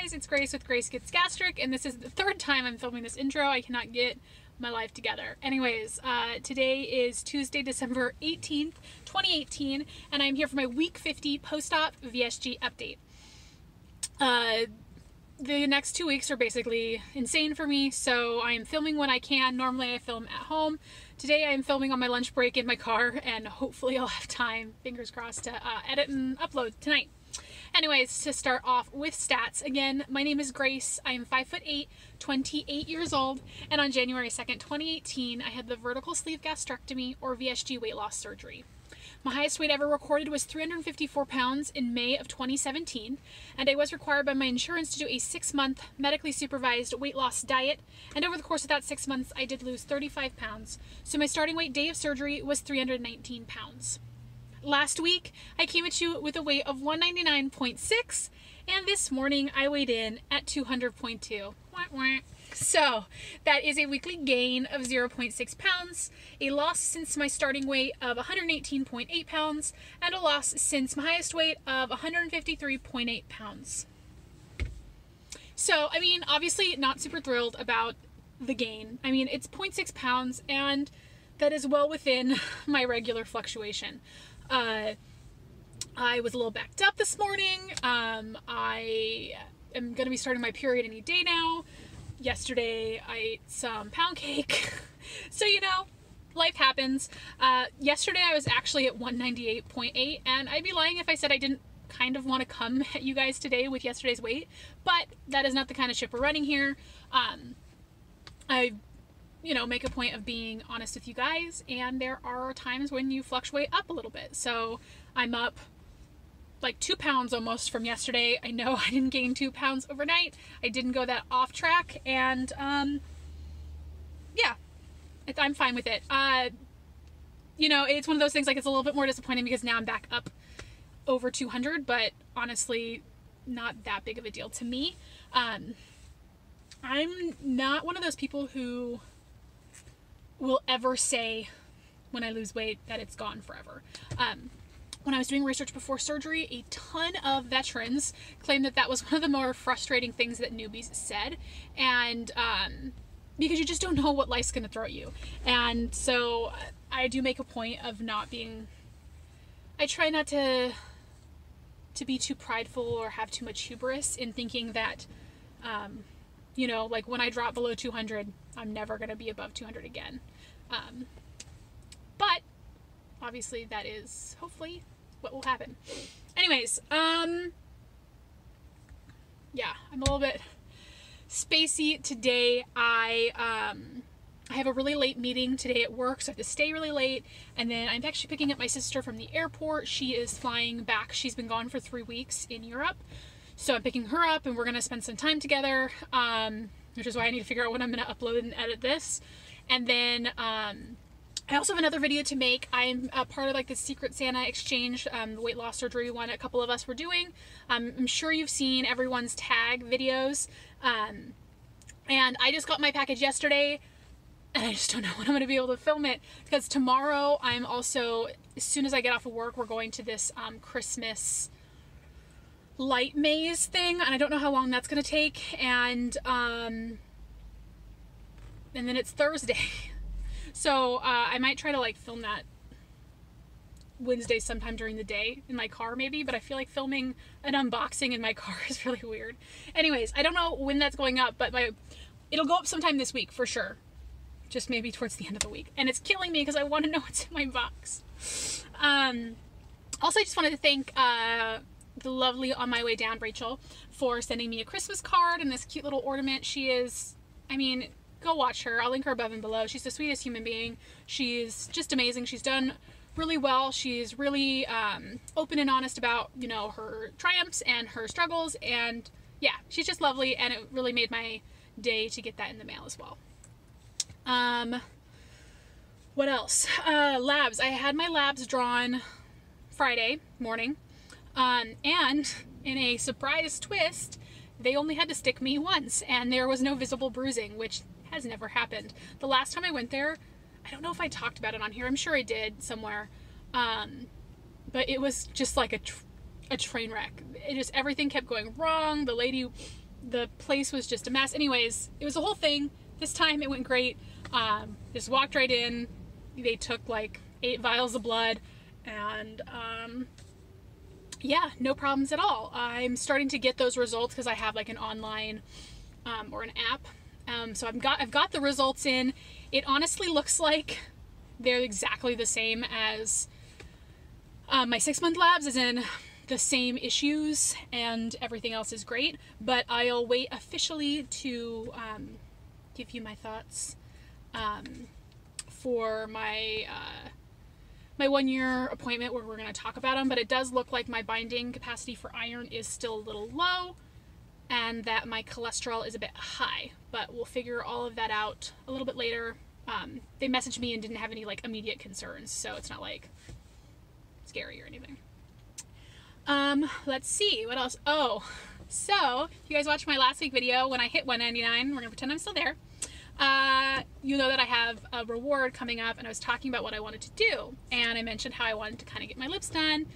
guys, it's Grace with Grace Gets Gastric, and this is the third time I'm filming this intro. I cannot get my life together. Anyways, today is Tuesday, December 18th, 2018, and I'm here for my week 50 post-op VSG update. The next 2 weeks are basically insane for me, so I am filming when I can. Normally I film at home. Today I am filming on my lunch break in my car, and hopefully I'll have time, fingers crossed, to edit and upload tonight. Anyways, to start off with stats, again, my name is Grace. I am 5'8", 28 years old, and on January 2nd, 2018, I had the vertical sleeve gastrectomy, or VSG, weight loss surgery. My highest weight ever recorded was 354 pounds in May of 2017, and I was required by my insurance to do a 6-month medically supervised weight loss diet, and over the course of that 6 months, I did lose 35 pounds, so my starting weight day of surgery was 319 pounds. Last week, I came at you with a weight of 199.6, and this morning I weighed in at 200.2. So that is a weekly gain of 0.6 pounds, a loss since my starting weight of 118.8 pounds, and a loss since my highest weight of 153.8 pounds. So, I mean, obviously not super thrilled about the gain. I mean, it's 0.6 pounds, and that is well within my regular fluctuation. I was a little backed up this morning. I am going to be starting my period any day now. Yesterday I ate some pound cake. So, you know, life happens. Yesterday I was actually at 198.8, and I'd be lying if I said I didn't kind of want to come at you guys today with yesterday's weight, but that is not the kind of ship we're running here. I make a point of being honest with you guys, and there are times when you fluctuate up a little bit. So I'm up like 2 pounds almost from yesterday. I know I didn't gain 2 pounds overnight. I didn't go that off track, and yeah, I'm fine with it. It's one of those things, like, it's a little bit more disappointing because now I'm back up over 200, but honestly, not that big of a deal to me. I'm not one of those people who will ever say when I lose weight that it's gone forever. When I was doing research before surgery, a ton of veterans claimed that that was one of the more frustrating things that newbies said, and because you just don't know what life's gonna throw at you. And so I do make a point of not being, I try not to be too prideful or have too much hubris in thinking that like when I drop below 200, I'm never going to be above 200 again. But obviously that is hopefully what will happen. Anyways, yeah, I'm a little bit spacey today. I have a really late meeting today at work, so I have to stay really late, and then I'm actually picking up my sister from the airport. She is flying back. She's been gone for 3 weeks in Europe. So I'm picking her up, and we're going to spend some time together, which is why I need to figure out when I'm going to upload and edit this. And then I also have another video to make. I'm a part of like the Secret Santa exchange, the weight loss surgery one a couple of us were doing. I'm sure you've seen everyone's tag videos. And I just got my package yesterday, and I just don't know when I'm going to be able to film it, because tomorrow I'm also, as soon as I get off of work, we're going to this Christmas light maze thing, and I don't know how long that's gonna take, and then it's Thursday, so I might try to like film that Wednesday sometime during the day in my car maybe, but I feel like filming an unboxing in my car is really weird. Anyways, I don't know when that's going up, but it'll go up sometime this week for sure, just maybe towards the end of the week, and it's killing me because I want to know what's in my box. Also, I just wanted to thank the lovely On My Way Down Rachel for sending me a Christmas card and this cute little ornament. She is, I mean, go watch her. I'll link her above and below. She's the sweetest human being. She's just amazing. She's done really well. She's really open and honest about, her triumphs and her struggles, and yeah, she's just lovely, and it really made my day to get that in the mail as well. What else? Labs. I had my labs drawn Friday morning. And in a surprise twist, they only had to stick me once, and there was no visible bruising, which has never happened. The last time I went there, I don't know if I talked about it on here. I'm sure I did somewhere. But it was just like a train wreck. Everything kept going wrong. The lady the place was just a mess. Anyways, it was a whole thing. This time it went great. Just walked right in. They took like 8 vials of blood, and yeah, no problems at all. I'm starting to get those results because I have like an online or an app. So I've got the results in. It honestly looks like they're exactly the same as my 6-month labs, as in the same issues and everything else is great, but I'll wait officially to give you my thoughts for my my 1-year appointment where we're going to talk about them. But it does look like my binding capacity for iron is still a little low and that my cholesterol is a bit high, but we'll figure all of that out a little bit later. They messaged me and didn't have any like immediate concerns, so it's not like scary or anything. Let's see what else. Oh, so if you guys watched my last week video when I hit 199, we're gonna pretend I'm still there. You know that I have a reward coming up, and I was talking about what I wanted to do, and I mentioned how I wanted to kind of get my lips done.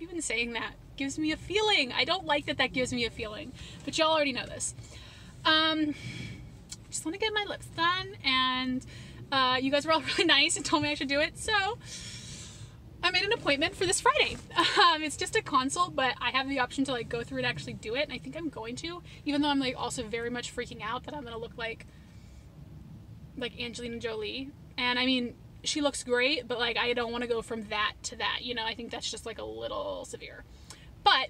Even saying that gives me a feeling. I don't like that gives me a feeling, but y'all already know this. Just want to get my lips done, and you guys were all really nice and told me I should do it, so I made an appointment for this Friday. It's just a consult, but I have the option to like go through and actually do it, and I think I'm going to, even though I'm like also very much freaking out that I'm gonna look like Angelina Jolie. And I mean, she looks great, but like I don't want to go from that to that, you know. I think that's just like a little severe, but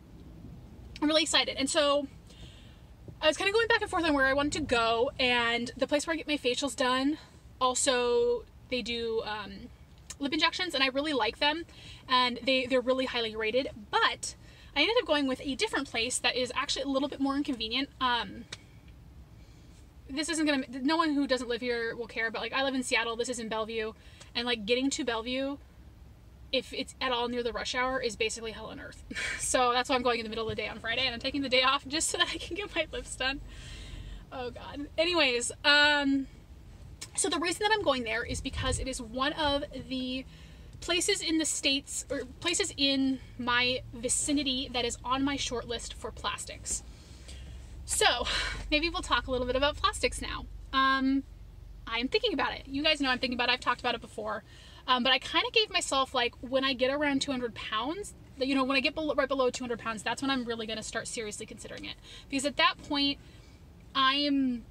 I'm really excited. And so I was kind of going back and forth on where I wanted to go, and the place where I get my facials done, also they do lip injections, and I really like them, and they're really highly rated. But I ended up going with a different place that is actually a little bit more inconvenient. This isn't gonna, no one who doesn't live here will care, but like I live in Seattle, this is in Bellevue, and like getting to Bellevue, if it's at all near the rush hour, is basically hell on earth. So that's why I'm going in the middle of the day on Friday, and I'm taking the day off just so that I can get my lips done. Oh god. Anyways, so the reason that I'm going there is because it is one of the places in the States, or places in my vicinity, that is on my short list for plastics. So maybe we'll talk a little bit about plastics now. I'm thinking about it. You guys know I'm thinking about it. I've talked about it before. But I kind of gave myself, like, when I get around 200 pounds, you know, when I get right below 200 pounds, that's when I'm really going to start seriously considering it. Because at that point, I'm,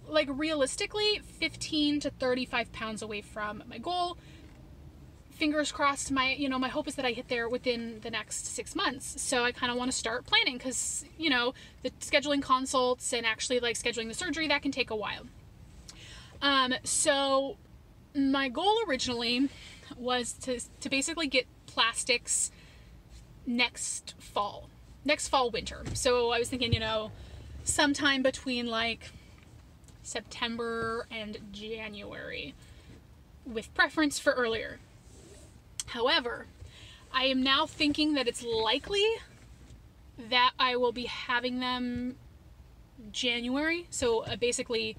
like, realistically 15 to 35 pounds away from my goal. Fingers crossed, my hope is that I hit there within the next 6 months. So I kind of want to start planning, because, you know, the scheduling consults and actually, like, scheduling the surgery, that can take a while. So my goal originally was to basically get plastics next fall, winter. So I was thinking, you know, sometime between like September and January, with preference for earlier. However, I am now thinking that it's likely that I will be having them January. So basically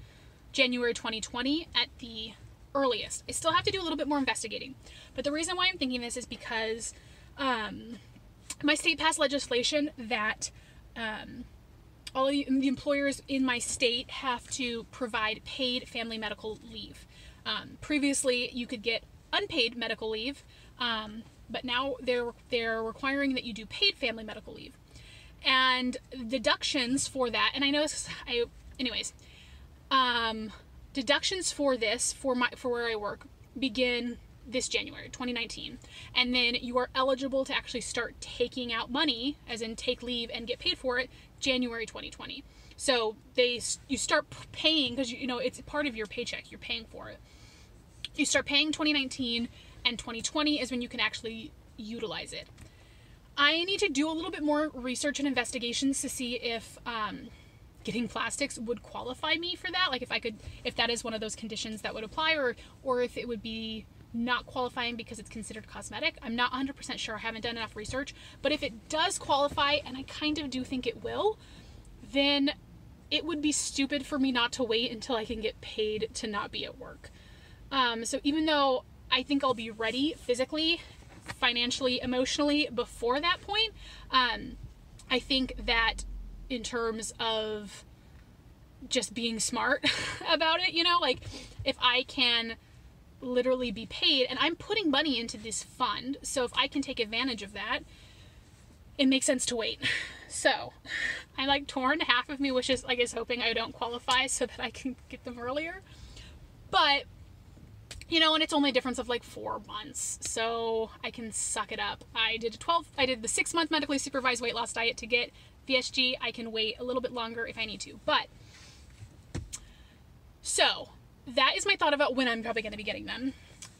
January 2020 at the earliest. I still have to do a little bit more investigating. But the reason why I'm thinking this is because my state passed legislation that all of the employers in my state have to provide paid family medical leave. Previously, you could get unpaid medical leave, but now they're requiring that you do paid family medical leave. And deductions for that, and I know this, deductions for this, for where I work, begin this January 2019, and then you are eligible to actually start taking out money, as in take leave and get paid for it, January 2020. So you start paying, because you know it's part of your paycheck, you're paying for it. You start paying 2019, and 2020 is when you can actually utilize it. I need to do a little bit more research and investigations to see if getting plastics would qualify me for that. Like if that is one of those conditions that would apply, or if it would be not qualifying because it's considered cosmetic. I'm not 100% sure. I haven't done enough research. But if it does qualify, and I kind of do think it will, then it would be stupid for me not to wait until I can get paid to not be at work. So even though I think I'll be ready physically, financially, emotionally before that point, I I think that in terms of just being smart about it, you know, like if I can literally be paid, and I'm putting money into this fund, so if I can take advantage of that, it makes sense to wait. So I'm like torn. Half of me wishes, like, is hoping I don't qualify so that I can get them earlier, but you know, and it's only a difference of like 4 months, so I can suck it up. I did the 6-month medically supervised weight loss diet to get VSG. I can wait a little bit longer if I need to, but so that is my thought about when I'm probably going to be getting them.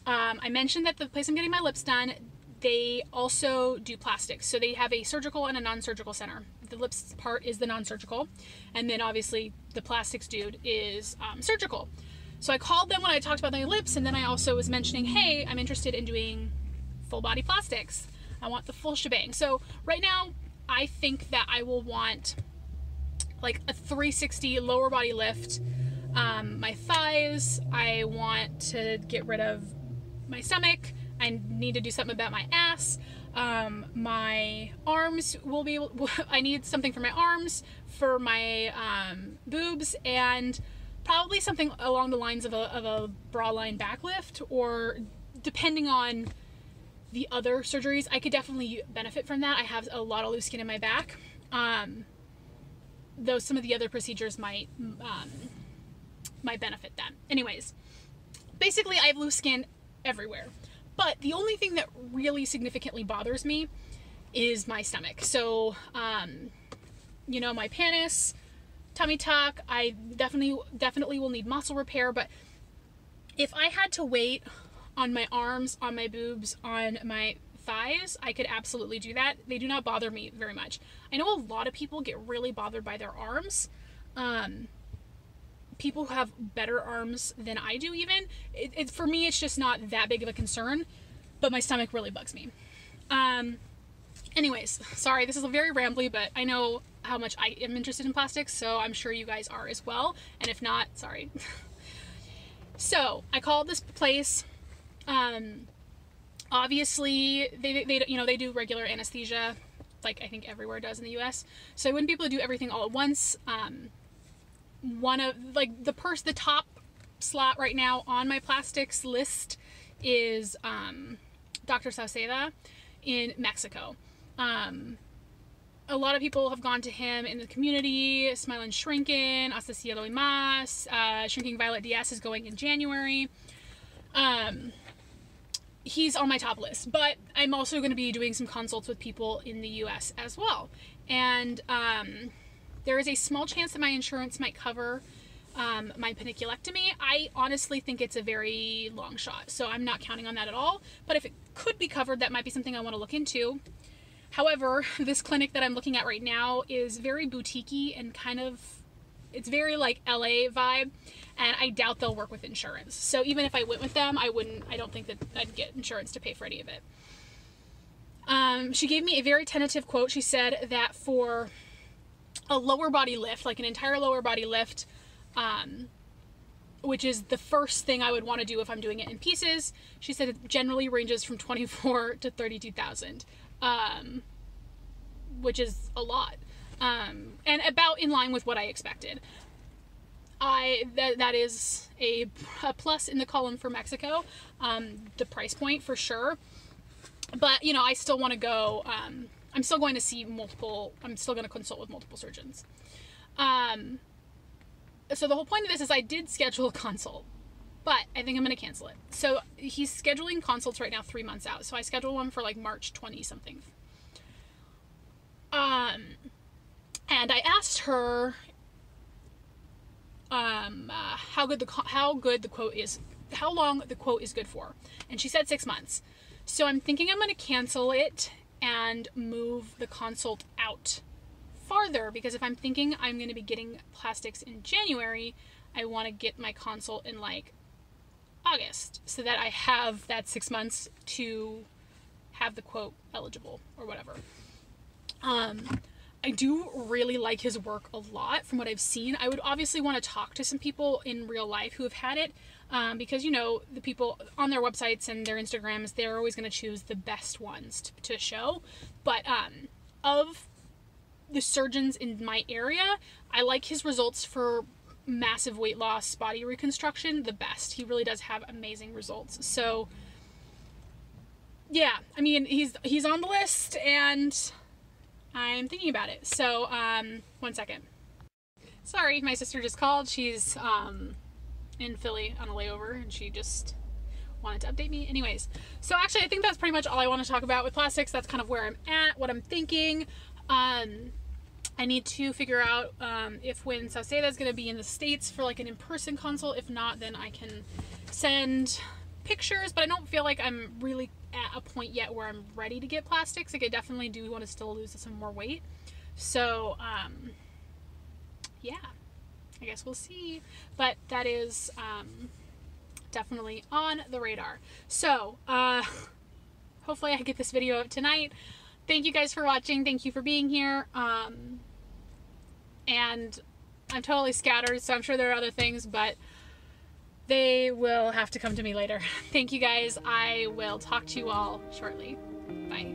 I mentioned that the place I'm getting my lips done, they also do plastics. So they have a surgical and a non-surgical center. The lips part is the non-surgical, and then obviously the plastics dude is surgical. So I called them when I talked about my lips, and then I also was mentioning, hey, I'm interested in doing full body plastics. I want the full shebang. So right now, I think that I will want like a 360 lower body lift. My thighs, I want to get rid of my stomach. I need to do something about my ass. My arms will be able, I need something for my arms, for my boobs, and probably something along the lines of a bra line back lift, or depending on the other surgeries, I could definitely benefit from that. I have a lot of loose skin in my back. Though some of the other procedures might benefit that. Anyways, basically I have loose skin everywhere. But the only thing that really significantly bothers me is my stomach. So, you know, my pannus, tummy tuck, I definitely will need muscle repair. But if I had to wait on my arms, on my boobs, on my thighs, I could absolutely do that. They do not bother me very much. I know a lot of people get really bothered by their arms. People who have better arms than I do even. For me, it's just not that big of a concern, but my stomach really bugs me. Anyways, sorry, this is very rambly, but I know how much I am interested in plastics, so I'm sure you guys are as well, and if not, sorry. So, I called this place. Obviously, they do regular anesthesia, like I think everywhere does in the US, so I wouldn't be able to do everything all at once. One of, like, the top slot right now on my plastics list is Dr. Sauceda in Mexico. A lot of people have gone to him in the community. Smile and Shrinking, Hasta Cielo y Más, Shrinking Violet DS is going in January. He's on my top list, but I'm also going to be doing some consults with people in the US as well. And there is a small chance that my insurance might cover my paniculectomy. I honestly think it's a very long shot, so I'm not counting on that at all. But if it could be covered, that might be something I want to look into. However, this clinic that I'm looking at right now is very boutique-y and kind of, it's very like LA vibe, and I doubt they'll work with insurance. So even if I went with them, I don't think that I'd get insurance to pay for any of it. She gave me a very tentative quote. She said that for a lower body lift, like an entire lower body lift, which is the first thing I would want to do if I'm doing it in pieces, she said it generally ranges from 24 to 32,000, which is a lot, and about in line with what I expected. That is a plus in the column for Mexico, the price point for sure. But, you know, I still want to go, I'm still going to see I'm still going to consult with multiple surgeons. So the whole point of this is I did schedule a consult, but I think I'm going to cancel it. So he's scheduling consults right now 3 months out. So I scheduled one for like March 20 something. And I asked her, how long the quote is good for. And she said 6 months. So I'm thinking I'm going to cancel it and move the consult out farther, because if I'm thinking I'm going to be getting plastics in January, I want to get my consult in like August so that I have that 6 months to have the quote eligible or whatever. I do really like his work a lot from what I've seen. I would obviously want to talk to some people in real life who have had it, because, you know, the people on their websites and their Instagrams, they're always going to choose the best ones to show. But of the surgeons in my area, I like his results for massive weight loss, body reconstruction the best. He really does have amazing results. So yeah, I mean, he's on the list and I'm thinking about it. So, 1 second. Sorry, my sister just called. She's, in Philly on a layover and she just wanted to update me. Anyways, so actually I think that's pretty much all I want to talk about with plastics. That's kind of where I'm at, what I'm thinking. I need to figure out, if when Sauceda is going to be in the States for like an in-person consult. If not, then I can send pictures, but I don't feel like I'm really at a point yet where I'm ready to get plastics. Like I definitely do want to still lose some more weight. So, yeah, I guess we'll see, but that is, definitely on the radar. So, hopefully I get this video up tonight. Thank you guys for watching. Thank you for being here. And I'm totally scattered, so I'm sure there are other things, but they will have to come to me later. Thank you guys. I will talk to you all shortly. Bye.